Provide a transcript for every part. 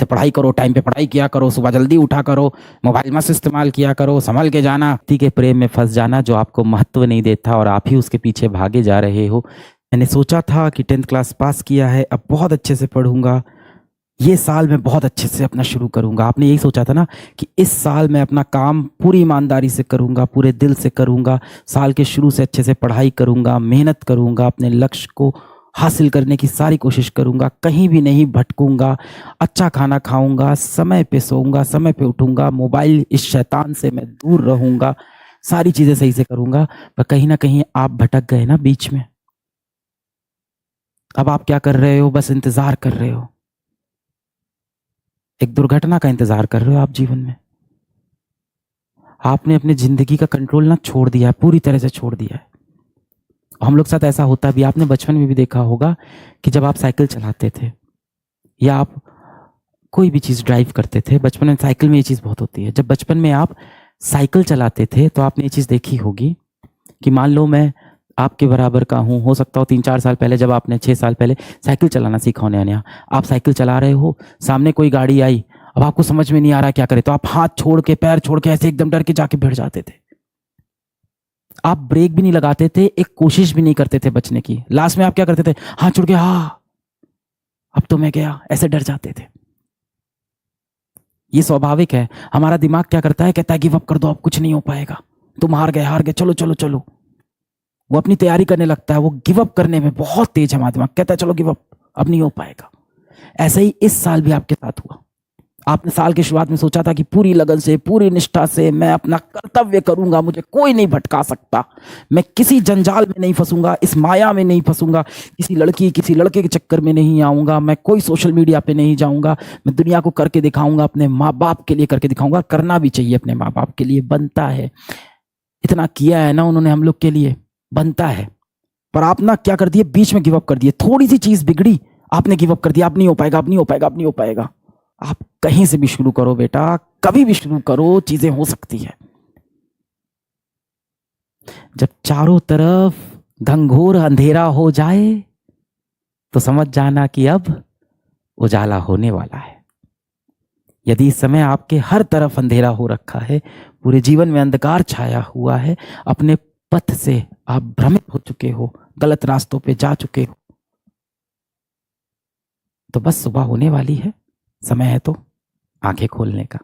पढ़ाई करो, टाइम पे पढ़ाई किया करो, सुबह जल्दी उठा करो, मोबाइल मत इस्तेमाल किया करो, संभल के जाना। व्यक्ति के प्रेम में फंस जाना जो आपको महत्व नहीं देता और आप ही उसके पीछे भागे जा रहे हो। मैंने सोचा था कि 10th क्लास पास किया है, अब बहुत अच्छे से पढ़ूंगा, ये साल मैं बहुत अच्छे से अपना शुरू करूंगा। आपने यही सोचा था ना कि इस साल मैं अपना काम पूरी ईमानदारी से करूंगा, पूरे दिल से करूंगा, साल के शुरू से अच्छे से पढ़ाई करूंगा, मेहनत करूंगा, अपने लक्ष्य को हासिल करने की सारी कोशिश करूंगा, कहीं भी नहीं भटकूंगा, अच्छा खाना खाऊंगा, समय पे सोऊंगा, समय पे उठूंगा, मोबाइल इस शैतान से मैं दूर रहूंगा, सारी चीजें सही से करूंगा। पर कहीं ना कहीं आप भटक गए ना बीच में। अब आप क्या कर रहे हो? बस इंतजार कर रहे हो, एक दुर्घटना का इंतजार कर रहे हो आप जीवन में। आपने अपनी जिंदगी का कंट्रोल ना छोड़ दिया है, पूरी तरह से छोड़ दिया है। हम लोग साथ ऐसा होता भी, आपने बचपन में भी देखा होगा कि जब आप साइकिल चलाते थे या आप कोई भी चीज ड्राइव करते थे, बचपन में साइकिल में ये चीज बहुत होती है। जब बचपन में आप साइकिल चलाते थे तो आपने ये चीज देखी होगी कि मान लो मैं आपके बराबर का हूं, हो सकता हो 3-4 साल पहले, जब आपने 6 साल पहले साइकिल चलाना सीखा हो नया नया, आप साइकिल चला रहे हो, सामने कोई गाड़ी आई, अब आपको समझ में नहीं आ रहा क्या करे, तो आप हाथ छोड़ के, पैर छोड़ के, ऐसे एकदम डर के जाके भिड़ जाते थे। आप ब्रेक भी नहीं लगाते थे, एक कोशिश भी नहीं करते थे बचने की। लास्ट में आप क्या करते थे? हाथ छोड़ के, हाँ अब तो मैं गया, ऐसे डर जाते थे। ये स्वाभाविक है। हमारा दिमाग क्या करता है? कहता है गिव अप कर दो, अब कुछ नहीं हो पाएगा, तुम हार गए, हार गए, चलो चलो चलो। वो अपनी तैयारी करने लगता है, वो गिव अप करने में बहुत तेज है हमारा दिमाग, कहता है चलो गिव अप, अब नहीं हो पाएगा। ऐसे ही इस साल भी आपके साथ हुआ। आपने साल की शुरुआत में सोचा था कि पूरी लगन से, पूरी निष्ठा से मैं अपना कर्तव्य करूंगा, मुझे कोई नहीं भटका सकता, मैं किसी जंजाल में नहीं फंसूंगा, इस माया में नहीं फंसूंगा, किसी लड़की किसी लड़के के चक्कर में नहीं आऊंगा, मैं कोई सोशल मीडिया पे नहीं जाऊंगा, मैं दुनिया को करके दिखाऊंगा, अपने माँ बाप के लिए करके दिखाऊंगा। करना भी चाहिए, अपने माँ बाप के लिए बनता है, इतना किया है ना उन्होंने हम लोग के लिए, बनता है। पर आप ना क्या कर दिए? बीच में गिव अप कर दिए, थोड़ी सी चीज बिगड़ी, आपने गिव अप कर दिया, अब नहीं हो पाएगा, अब नहीं हो पाएगा, अब नहीं हो पाएगा। आप कहीं से भी शुरू करो बेटा, कभी भी शुरू करो, चीजें हो सकती है। जब चारों तरफ घंघोर अंधेरा हो जाए तो समझ जाना कि अब उजाला होने वाला है। यदि इस समय आपके हर तरफ अंधेरा हो रखा है, पूरे जीवन में अंधकार छाया हुआ है, अपने पथ से आप भ्रमित हो चुके हो, गलत रास्तों पे जा चुके हो, तो बस सुबह होने वाली है, समय है तो आंखें खोलने का।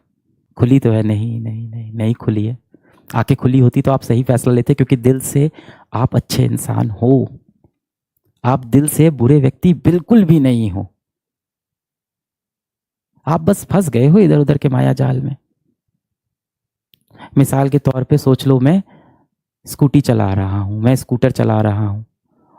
खुली तो है? नहीं नहीं नहीं, नहीं खुली है। आंखें खुली होती तो आप सही फैसला लेते, क्योंकि दिल से आप अच्छे इंसान हो, आप दिल से बुरे व्यक्ति बिल्कुल भी नहीं हो। आप बस फंस गए हो इधर उधर के माया जाल में। मिसाल के तौर पे सोच लो, मैं स्कूटी चला रहा हूं, मैं स्कूटर चला रहा हूं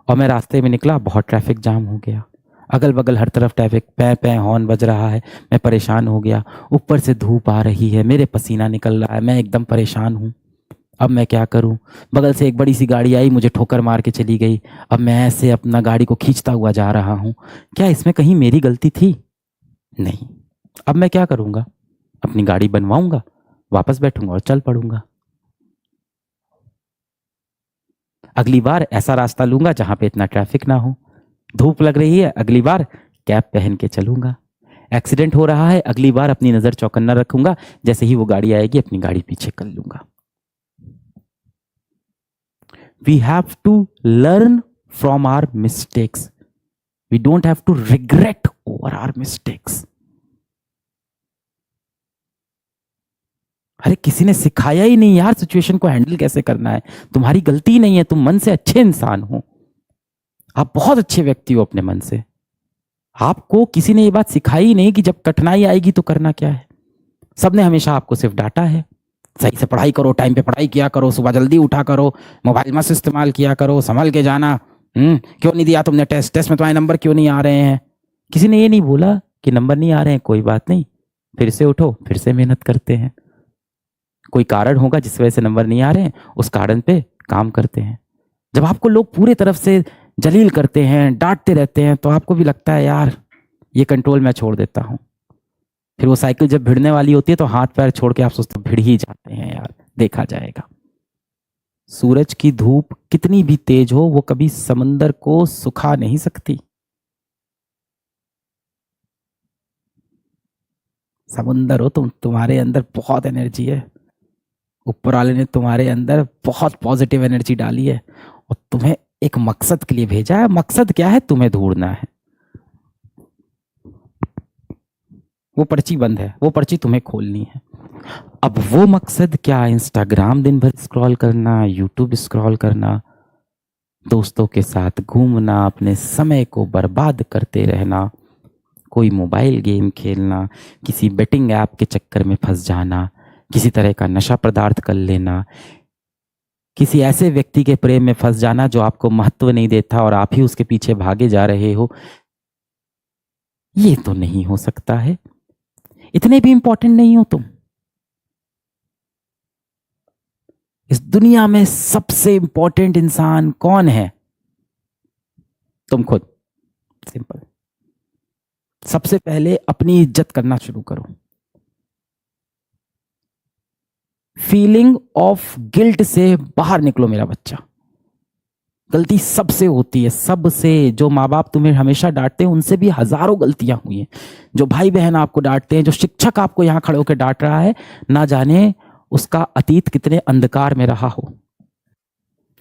और मैं रास्ते में निकला, बहुत ट्रैफिक जाम हो गया, अगल बगल हर तरफ ट्रैफिक, पै पै हॉर्न बज रहा है, मैं परेशान हो गया, ऊपर से धूप आ रही है, मेरे पसीना निकल रहा है, मैं एकदम परेशान हूं। अब मैं क्या करूं? बगल से एक बड़ी सी गाड़ी आई, मुझे ठोकर मार के चली गई। अब मैं ऐसे अपना गाड़ी को खींचता हुआ जा रहा हूं, क्या इसमें कहीं मेरी गलती थी? नहीं। अब मैं क्या करूंगा? अपनी गाड़ी बनवाऊंगा, वापस बैठूंगा और चल पड़ूंगा। अगली बार ऐसा रास्ता लूंगा जहां पे इतना ट्रैफिक ना हो। धूप लग रही है, अगली बार कैप पहन के चलूंगा। एक्सीडेंट हो रहा है, अगली बार अपनी नजर चौकन्ना रखूंगा, जैसे ही वो गाड़ी आएगी अपनी गाड़ी पीछे कर लूंगा। We have to learn from our mistakes. We don't have to regret over our mistakes. अरे किसी ने सिखाया ही नहीं यार सिचुएशन को हैंडल कैसे करना है। तुम्हारी गलती नहीं है, तुम मन से अच्छे इंसान हो, आप बहुत अच्छे व्यक्ति हो अपने मन से। आपको किसी ने ये बात सिखाई ही नहीं कि जब कठिनाई आएगी तो करना क्या है। सबने हमेशा आपको सिर्फ डांटा है, सही से पढ़ाई करो, टाइम पे पढ़ाई किया करो, सुबह जल्दी उठा करो, मोबाइल मत इस्तेमाल किया करो, संभल के जाना। क्यों नहीं दिया तुमने टेस्ट में तुम्हारे नंबर क्यों नहीं आ रहे हैं? किसी ने ये नहीं बोला कि नंबर नहीं आ रहे हैं, कोई बात नहीं, फिर से उठो, फिर से मेहनत करते हैं। कोई कारण होगा जिस वजह से नंबर नहीं आ रहे हैं, उस कारण पे काम करते हैं। जब आपको लोग पूरे तरफ से जलील करते हैं, डांटते रहते हैं, तो आपको भी लगता है यार ये कंट्रोल मैं छोड़ देता हूं। फिर वो साइकिल जब भिड़ने वाली होती है तो हाथ पैर छोड़ के आप सोचते भिड़ ही जाते हैं, यार देखा जाएगा। सूरज की धूप कितनी भी तेज हो, वो कभी समंदर को सुखा नहीं सकती। समुंदर हो तुम, तुम्हारे अंदर बहुत एनर्जी है। ऊपर वाले ने तुम्हारे अंदर बहुत पॉजिटिव एनर्जी डाली है और तुम्हें एक मकसद के लिए भेजा है। मकसद क्या है? तुम्हें ढूंढना है। वो पर्ची बंद है, वो पर्ची तुम्हें खोलनी है। अब वो मकसद क्या? इंस्टाग्राम दिन भर स्क्रॉल करना, यूट्यूब स्क्रॉल करना, दोस्तों के साथ घूमना, अपने समय को बर्बाद करते रहना, कोई मोबाइल गेम खेलना, किसी बेटिंग ऐप के चक्कर में फंस जाना, किसी तरह का नशा पदार्थ कर लेना, किसी ऐसे व्यक्ति के प्रेम में फंस जाना जो आपको महत्व नहीं देता और आप ही उसके पीछे भागे जा रहे हो। ये तो नहीं हो सकता है। इतने भी इंपॉर्टेंट नहीं हो तुम। इस दुनिया में सबसे इंपॉर्टेंट इंसान कौन है? तुम खुद। सिंपल। सबसे पहले अपनी इज्जत करना शुरू करो। फीलिंग ऑफ गिल्ट से बाहर निकलो मेरा बच्चा। गलती सबसे होती है, सबसे। जो माँ बाप तुम्हें हमेशा डांटते हैं उनसे भी हजारों गलतियां हुई हैं। जो भाई बहन आपको डांटते हैं, जो शिक्षक आपको यहां खड़े होकर डांट रहा है, ना जाने उसका अतीत कितने अंधकार में रहा हो।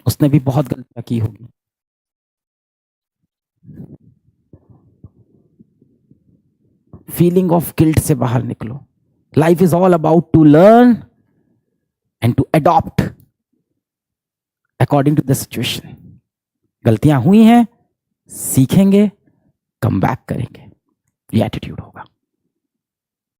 उसने भी बहुत गलतियां की होगी। फीलिंग ऑफ गिल्ट से बाहर निकलो। Life is all about to learn and to adopt according to the situation. गलतियां हुई हैं, सीखेंगे, कम बैक करेंगे, ये एटीट्यूड होगा।